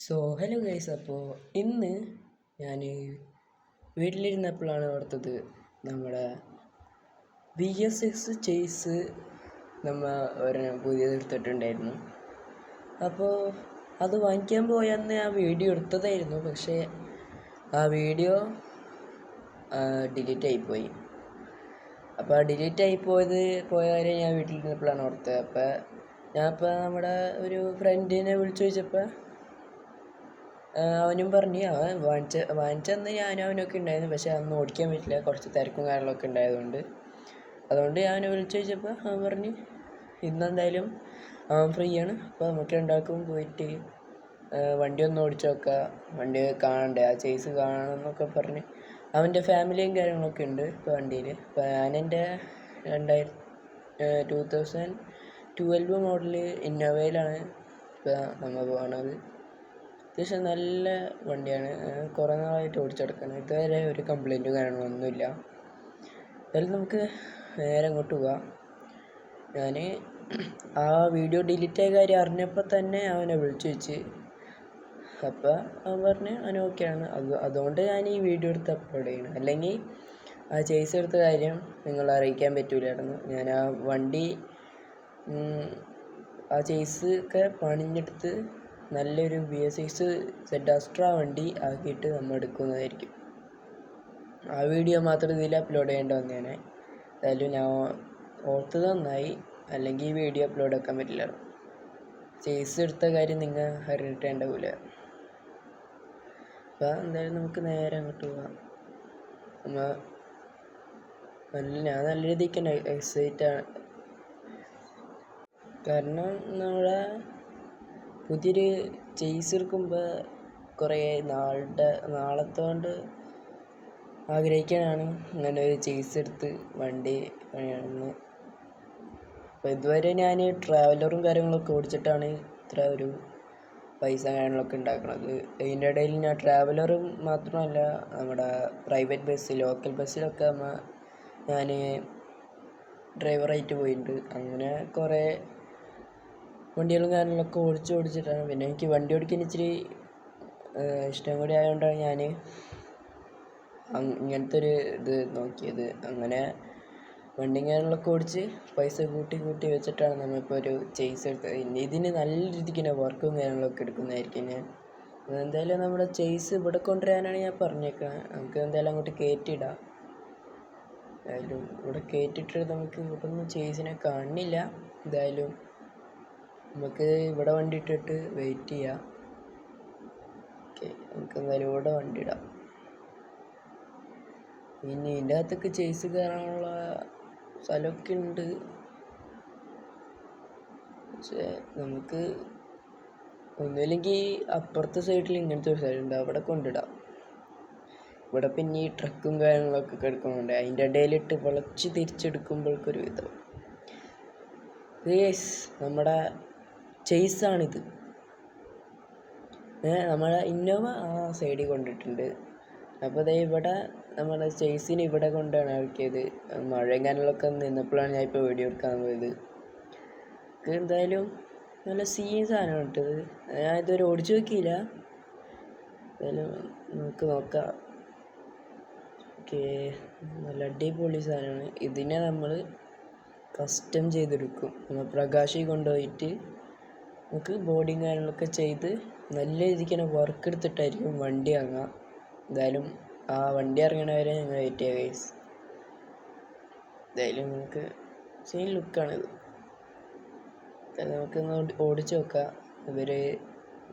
Hello guys. അപ്പോൾ ഇന്ന് ഞാൻ വീട്ടിലിരുന്നപ്പോഴാണ് ഓർത്തത് നമ്മുടെ VS6 ചേസ് നമ്മൾ ഒരെണ്ണം പുതിയത് എടുത്തിട്ടുണ്ടായിരുന്നു. അപ്പോൾ അത് വാങ്ങിക്കാൻ പോയന്ന് ആ വീഡിയോ എടുത്തതായിരുന്നു. പക്ഷേ ആ വീഡിയോ ഡിലീറ്റ് ആയിപ്പോയി. അപ്പോൾ ആ ഡിലീറ്റ് പോയ കാര്യം ഞാൻ വീട്ടിലിരുന്നപ്പോഴാണ് ഓർത്തത്. അപ്പോൾ ഞാനിപ്പോൾ നമ്മുടെ ഒരു ഫ്രണ്ടിനെ വിളിച്ചു ചോദിച്ചപ്പോൾ അവനും പറഞ്ഞു അവൻ വാങ്ങിച്ചന്ന് ഞാനും അവനൊക്കെ ഉണ്ടായിരുന്നു. പക്ഷെ അന്ന് ഓടിക്കാൻ പറ്റില്ല, കുറച്ച് തിരക്കും കാര്യങ്ങളൊക്കെ ഉണ്ടായതുകൊണ്ട്. അതുകൊണ്ട് ഞാൻ വിളിച്ചു ചോദിച്ചപ്പോൾ അവൻ പറഞ്ഞു ഇന്നെന്തായാലും അവൻ ഫ്രീ ആണ്, അപ്പോൾ നമുക്ക് രണ്ടാൾക്കും പോയിട്ട് വണ്ടി ഒന്ന് ഓടിച്ചു നോക്കാം, വണ്ടി കാണണ്ടേ, ആ ചേസ് കാണണം എന്നൊക്കെ പറഞ്ഞ് അവൻ്റെ ഫാമിലിയും കാര്യങ്ങളൊക്കെ ഉണ്ട് ഇപ്പോൾ വണ്ടിയിൽ. ഇപ്പോൾ ഞാനെൻ്റെ 2012 മോഡൽ ഇന്നോവയിലാണ് ഇപ്പോൾ നമ്മൾ പോകുന്നത്. അത്യാവശ്യം നല്ല വണ്ടിയാണ്, കുറേ നാളായിട്ട് ഓടിച്ചെടുക്കണം, ഇതുവരെ ഒരു കംപ്ലൈൻറ്റും കാര്യങ്ങളൊന്നുമില്ല. എന്തായാലും നമുക്ക് നേരെ അങ്ങോട്ട് പോവാം. ഞാൻ ആ വീഡിയോ ഡിലീറ്റ് ആയ കാര്യം അറിഞ്ഞപ്പോൾ തന്നെ അവനെ വിളിച്ചു വെച്ച്. അപ്പോൾ അവൻ പറഞ്ഞ് അവൻ ഓക്കെയാണ്. അതുകൊണ്ട് ഞാൻ ഈ വീഡിയോ എടുത്ത് അപ്ലോഡ് ചെയ്യണം. അല്ലെങ്കിൽ ആ ചേസ് എടുത്ത കാര്യം നിങ്ങളെ അറിയിക്കാൻ പറ്റൂലായിരുന്നു. ഞാൻ ആ വണ്ടി ആ ചേസ് ഒക്കെ പണിഞ്ഞെടുത്ത് നല്ലൊരു VS6 ZA വണ്ടി ആക്കിയിട്ട് നമ്മൾ എടുക്കുന്നതായിരിക്കും. ആ വീഡിയോ മാത്രം ഇതിൽ അപ്ലോഡ് ചെയ്യേണ്ടി വന്നേനെ. എന്തായാലും ഞാൻ ഓർത്തത് നന്നായി, അല്ലെങ്കിൽ ഈ വീഡിയോ അപ്ലോഡ് ആക്കാൻ പറ്റില്ല. ചേസ് എടുത്ത കാര്യം നിങ്ങൾ അറിഞ്ഞിട്ടുണ്ടാവില്ല. അപ്പോൾ എന്തായാലും നമുക്ക് നേരെ അങ്ങോട്ട് പോകാം. ഞാൻ നല്ല രീതിക്ക് തന്നെ എക്സൈറ്റാണ്, കാരണം നമ്മുടെ പുതിയൊരു ചേസ് എടുക്കുമ്പോൾ കുറേ നാളത്തോണ്ട് ആഗ്രഹിക്കാനാണ് ഇങ്ങനെ ഒരു ചേസ് എടുത്ത് വണ്ടി പണിയാണെന്ന്. അപ്പോൾ ഇതുവരെ ഞാൻ ട്രാവലറും കാര്യങ്ങളൊക്കെ ഓടിച്ചിട്ടാണ് ഇത്ര ഒരു പൈസ കാര്യങ്ങളൊക്കെ ഉണ്ടാക്കുന്നത്. ഇതിൻ്റെ ഇടയിൽ ഞാൻ ട്രാവലറും മാത്രമല്ല, നമ്മുടെ പ്രൈവറ്റ് ബസ്, ലോക്കൽ ബസ്സിലൊക്കെ ഞാൻ ഡ്രൈവറായിട്ട് പോയിട്ടുണ്ട്. അങ്ങനെ കുറേ വണ്ടികളും കാര്യങ്ങളൊക്കെ ഓടിച്ചിട്ടാണ്. പിന്നെ എനിക്ക് വണ്ടി ഓടിക്കാൻ ഇച്ചിരി ഇഷ്ടം കൂടി ആയതുകൊണ്ടാണ് ഞാൻ ഇങ്ങനത്തെ ഒരു ഇത് നോക്കിയത്. അങ്ങനെ വണ്ടി കാര്യങ്ങളൊക്കെ ഓടിച്ച് പൈസ കൂട്ടി വെച്ചിട്ടാണ് നമ്മളിപ്പോൾ ഒരു ചേസ് എടുത്തത്. ഇനി ഇതിന് നല്ല രീതിക്ക് തന്നെ വർക്കും കാര്യങ്ങളൊക്കെ എടുക്കുന്നതായിരിക്കും ഞാൻ. എന്തായാലും നമ്മുടെ ചേസ് ഇവിടെ കൊണ്ടുവരാനാണ് ഞാൻ പറഞ്ഞേക്കുന്നത്. നമുക്ക് എന്തായാലും അങ്ങോട്ട് കയറ്റിയിടാം. എന്തായാലും ഇവിടെ കയറ്റിയിട്ട് നമുക്ക് ഇവിടൊന്നും ചേസിനെ കാണില്ല. എന്തായാലും നമുക്ക് ഇവിടെ വണ്ടി ഇട്ടിട്ട് വെയിറ്റ് ചെയ്യാം. ഓക്കെ, നമുക്ക് എന്തായാലും ഇവിടെ വണ്ടി ഇടാം. പിന്നെ ഇതിൻ്റെ അകത്തൊക്കെ ചേസ് കയറാനുള്ള സ്ഥലമൊക്കെ ഉണ്ട്. പക്ഷേ നമുക്ക് ഒന്നുമില്ലെങ്കിൽ അപ്പുറത്തെ സൈഡിൽ ഇങ്ങനത്തെ ഒരു സ്ഥലമുണ്ട്, അവിടെ കൊണ്ടിടാം. ഇവിടെ പിന്നെ ഈ ട്രക്കും കാര്യങ്ങളൊക്കെ കിടക്കുന്നുണ്ട്, അതിൻ്റെ ഇടയിലിട്ട് വളച്ച് തിരിച്ചെടുക്കുമ്പോഴേക്കൊരു വിധം. നമ്മുടെ ചേസാണിത്. നമ്മളെ ഇന്നോവ ആ സൈഡിൽ കൊണ്ടിട്ടുണ്ട്. അപ്പോൾ അതേ ഇവിടെ നമ്മുടെ ചേസിന് ഇവിടെ കൊണ്ടാണ് ഇറക്കിയത്. മഴയും കാര്യങ്ങളൊക്കെ നിന്നപ്പോഴാണ് ഞാൻ ഇപ്പോൾ വീഡിയോ എടുക്കാൻ പോയത്. എന്തായാലും നല്ല സാധനമാണ് ഇട്ടത്. ഞാൻ ഇതുവരെ ഓടിച്ചു നോക്കിയില്ല, എന്തായാലും നമുക്ക് നോക്കാം. ഓക്കെ, നല്ല അടിപൊളി സാധനമാണ്. ഇതിനെ നമ്മൾ കസ്റ്റം ചെയ്തെടുക്കും. നമ്മൾ പ്രകാശിൽ കൊണ്ടുപോയിട്ട് നമുക്ക് ബോഡിയും കാര്യങ്ങളൊക്കെ ചെയ്ത് നല്ല രീതിക്ക് തന്നെ വർക്ക് എടുത്തിട്ടായിരിക്കും വണ്ടി ഇറങ്ങാം. എന്തായാലും ആ വണ്ടി ഇറങ്ങണവരെ ഞങ്ങൾ വെയിറ്റ് ചെയ്യാം ഗൈസ്. എന്തായാലും നമുക്ക് സെയിം ലുക്കാണിത്. നമുക്കൊന്ന് ഓടിച്ച് നോക്കാം. ഇവർ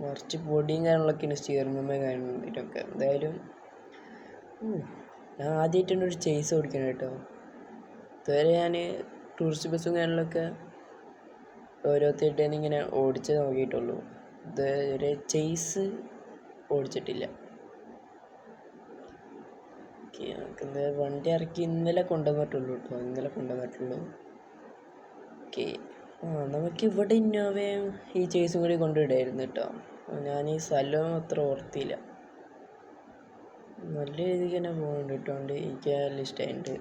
മറിച്ച് ബോഡിയും കാര്യങ്ങളൊക്കെയാണ് സ്റ്റിയറിംഗ് കാര്യങ്ങളൊക്കെ. എന്തായാലും ഞാൻ ആദ്യമായിട്ടാണ് ഒരു ചേസ് ഓടിക്കണം കേട്ടോ. ഇതുവരെ ഞാൻ ടൂറിസ്റ്റ് ബസ്സും കാര്യങ്ങളൊക്കെ ഓരോരുത്തരുടേന്ന് ഇങ്ങനെ ഓടിച്ച് നോക്കിയിട്ടുള്ളൂ. ഇതുവരെ ചേസ് ഓടിച്ചിട്ടില്ല. ഓക്കെ, നമുക്ക് എന്താ വണ്ടി ഇറക്കി ഇന്നലെ കൊണ്ടുവന്നിട്ടുള്ളൂ. ഓക്കെ, നമുക്ക് ഇവിടെ ഇന്നോവയും ഈ ചേസും കൂടി കൊണ്ടുവിടായിരുന്നു കേട്ടോ. ഞാൻ ഈ സ്ഥലം അത്ര ഓർത്തില്ല. നല്ല രീതിക്ക് തന്നെ പോകുന്നുണ്ട് കേട്ടോ വണ്ടി, എനിക്ക് നല്ല ഇഷ്ടമായിട്ടുണ്ട്.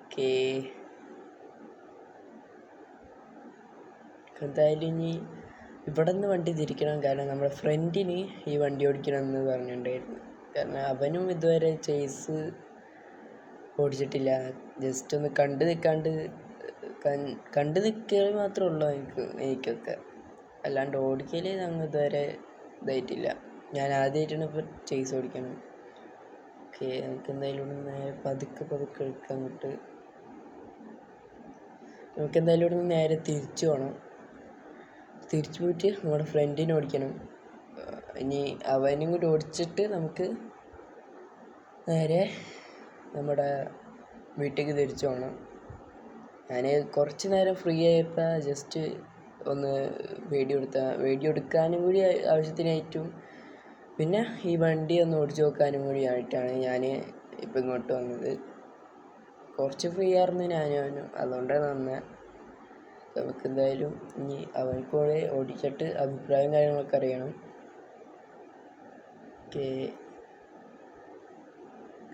ഓക്കെ, എന്തായാലും ഇനി ഇവിടെ നിന്ന് വണ്ടി തിരിക്കണം, കാരണം നമ്മുടെ ഫ്രണ്ടിന് ഈ വണ്ടി ഓടിക്കണം എന്ന് പറഞ്ഞിട്ടുണ്ടായിരുന്നു. കാരണം അവനും ഇതുവരെ ചേസ് ഓടിച്ചിട്ടില്ല. ജസ്റ്റ് ഒന്ന് കണ്ടു നിൽക്കൽ മാത്രമേ ഉള്ളൂ എനിക്കൊക്കെ, അല്ലാണ്ട് ഓടിക്കൽ ഞങ്ങൾ ഇതുവരെ ഇതായിട്ടില്ല. ഞാൻ ആദ്യമായിട്ടാണ് ഇപ്പോൾ ചേസ് ഓടിക്കണം. ഓക്കെ, നമുക്ക് എന്തായാലും നേരെ പതുക്കെ എടുക്കാൻ അങ്ങോട്ട്. നമുക്ക് എന്തായാലും ഇവിടെ നിന്ന് നേരെ തിരിച്ചു പോകണം. തിരിച്ചു പോയിട്ട് നമ്മുടെ ഫ്രണ്ടിനെ ഓടിക്കണം. ഇനി അവനും കൂടി ഓടിച്ചിട്ട് നമുക്ക് നേരെ നമ്മുടെ വീട്ടിലേക്ക് തിരിച്ചു പോകണം. ഞാൻ കുറച്ച് നേരം ഫ്രീ ആയപ്പോൾ ജസ്റ്റ് ഒന്ന് വീഡിയോ എടുക്കാനും കൂടി ആവശ്യത്തിനായിട്ടും പിന്നെ ഈ വണ്ടി ഒന്ന് ഓടിച്ചു നോക്കാനും കൂടി ആയിട്ടാണ് ഞാൻ ഇപ്പം ഇങ്ങോട്ട് വന്നത്. കുറച്ച് ഫ്രീ ആയിരുന്നു ഞാനും, അതുകൊണ്ടാണ് വന്നത്. നമുക്ക് എന്തായാലും ഇനി അവൻകൂടെ ഓടിച്ചിട്ട് അഭിപ്രായം കാര്യങ്ങളൊക്കെ അറിയണം. ഓക്കെ,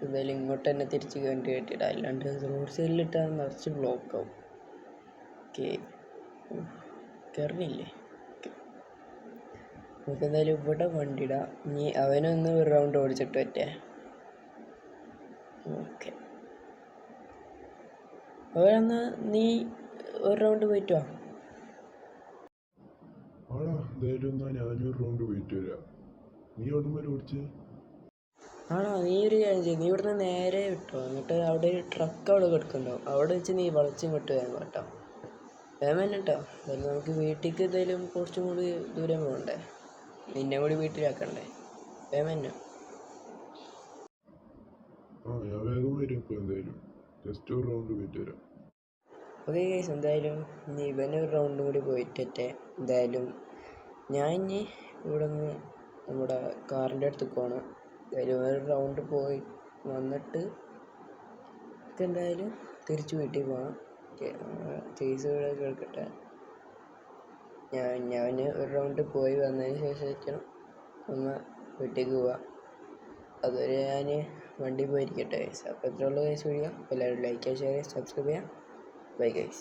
എന്തായാലും ഇങ്ങോട്ട് തന്നെ തിരിച്ച് വണ്ടി കയറ്റിയിടാം, അല്ലാണ്ട് റോഡ് സൈഡിലിട്ടാൽ നിറച്ച് ബ്ലോക്കാവും. ഓക്കെ, കയറണില്ലേ? നമുക്ക് എന്തായാലും ഇവിടെ വണ്ടി ഇടാം. ഇനി അവനൊന്ന് ഒരു റൗണ്ട് ഓടിച്ചിട്ട് പറ്റേ. ഓക്കെ, അവനെന്നാ നീ ഒരു റൗണ്ട് പോയിട്ട് വാ. ആണോ, നീ ഒരു കാര്യം ചെയ്യും, നീ ഇവിടുന്ന് നേരെ വിട്ടോ. എന്നിട്ട് അവിടെ ഒരു ട്രക്ക് അവിടെ കിടക്കുന്നുണ്ടാവും, അവിടെ വെച്ച് നീ വളച്ചിങ്ങോട്ട് വേഗം കേട്ടോ. വേഗം തന്നെ കേട്ടോ. എന്തായാലും നമുക്ക് വീട്ടിലേക്ക് എന്തായാലും കുറച്ചും കൂടി ദൂരം പോകണ്ടേ, നിന്നെ കൂടി വീട്ടിലാക്കണ്ടേ. വേഗം തന്നെ. ഓക്കെ ഗൈസ്, എന്തായാലും ഇനി ഇവനൊരു റൗണ്ടും കൂടി പോയിട്ടേ. എന്തായാലും ഞാൻ ഇനി ഇവിടെ നിന്ന് നമ്മുടെ കാറിൻ്റെ അടുത്തേക്ക് പോകണം. എന്തായാലും ഒരു റൗണ്ട് പോയി വന്നിട്ട് എന്തായാലും തിരിച്ച് വീട്ടിൽ പോകണം. ചേസ് ഇവിടെ കേൾക്കട്ടെ. ഞാൻ ഒരു റൗണ്ട് പോയി വന്നതിന് ശേഷം ഒന്ന് വീട്ടിലേക്ക് പോവാം. അതുവരെ ഞാൻ വണ്ടി പോയിരിക്കട്ടെ. അപ്പോൾ ഇത്രയുള്ള കേസ് വീഡിയോ. എല്ലാവരും ലൈക്ക് ചെയ്യുക, ഷെയർ ചെയ്യുക, സബ്സ്ക്രൈബ് ചെയ്യുക. Bye guys.